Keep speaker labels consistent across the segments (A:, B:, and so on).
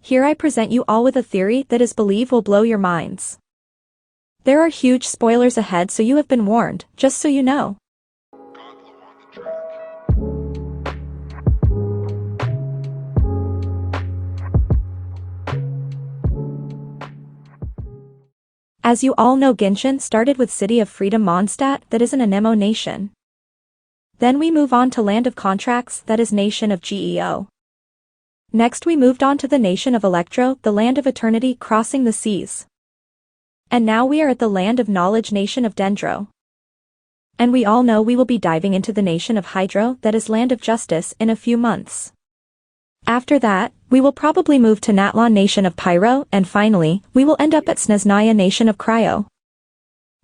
A: Here I present you all with a theory that is believed will blow your minds. There are huge spoilers ahead, so you have been warned, just so you know. As you all know, Genshin started with City of Freedom Mondstadt, that is an Anemo nation. Then we move on to Land of Contracts, that is nation of Geo. Next we moved on to the nation of Electro, the land of eternity crossing the seas. And now we are at the land of knowledge, nation of Dendro. And we all know we will be diving into the nation of Hydro, that is land of justice, in a few months. After that, we will probably move to Natlan nation of Pyro, and finally, we will end up at Snezhnaya nation of Cryo.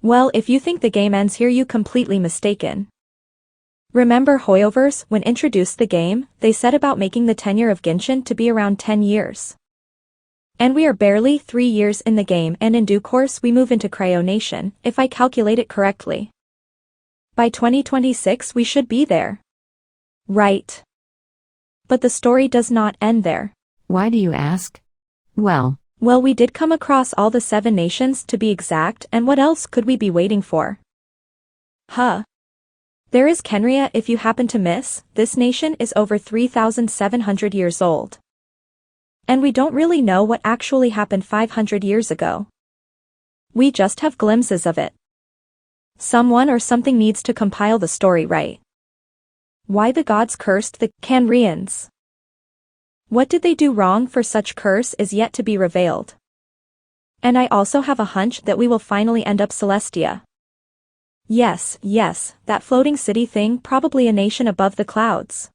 A: Well, if you think the game ends here, you completely mistaken. Remember Hoyoverse, when introduced the game, they said about making the tenure of Genshin to be around 10 years. And we are barely 3 years in the game, and in due course we move into Cryo Nation, if I calculate it correctly. By 2026 we should be there. Right. But the story does not end there.
B: Why do you ask? Well,
A: we did come across all the 7 nations to be exact, and what else could we be waiting for? There is Kenria. If you happen to miss, this nation is over 3,700 years old. And we don't really know what actually happened 500 years ago. We just have glimpses of it. Someone or something needs to compile the story, right? Why the gods cursed the Kenrians? What did they do wrong for such curse is yet to be revealed. And I also have a hunch that we will finally end up Celestia. Yes, that floating city thing, probably a nation above the clouds.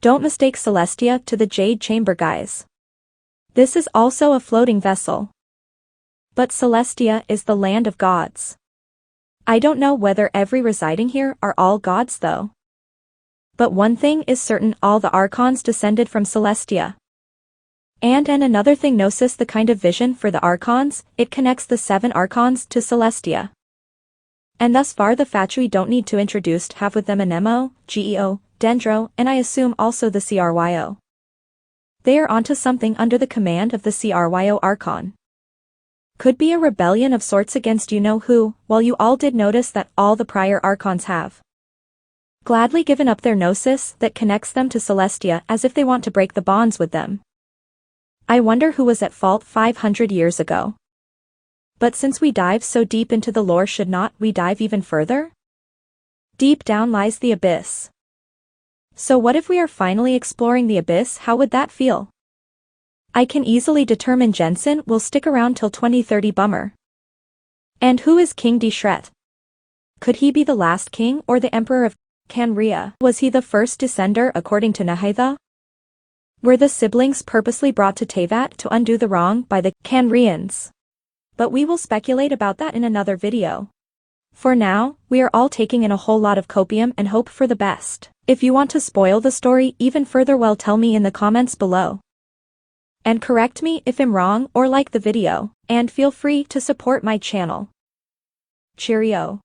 A: Don't mistake Celestia to the Jade Chamber, guys. This is also a floating vessel. But Celestia is the land of gods. I don't know whether every residing here are all gods though. But one thing is certain, all the Archons descended from Celestia. And another thing, Gnosis, the kind of vision for the Archons, it connects the 7 Archons to Celestia. And thus far the Fatui don't need to introduce have with them Anemo, Geo, Dendro, and I assume also the Cryo. They are onto something under the command of the Cryo Archon. Could be a rebellion of sorts against you know who, while you all did notice that all the prior Archons have gladly given up their Gnosis that connects them to Celestia as if they want to break the bonds with them. I wonder who was at fault 500 years ago. But since we dive so deep into the lore, should not we dive even further? Deep down lies the abyss. So what if we are finally exploring the abyss? How would that feel? I can easily determine Jensen will stick around till 2030. Bummer. And who is King Deshret? Could he be the last king or the emperor of Kenria? Was he the first descender according to Nahida? Were the siblings purposely brought to Teyvat to undo the wrong by the Kenrians? But we will speculate about that in another video. For now, we are all taking in a whole lot of copium and hope for the best. If you want to spoil the story even further, well, tell me in the comments below. And correct me if I'm wrong or like the video, and feel free to support my channel. Cheerio.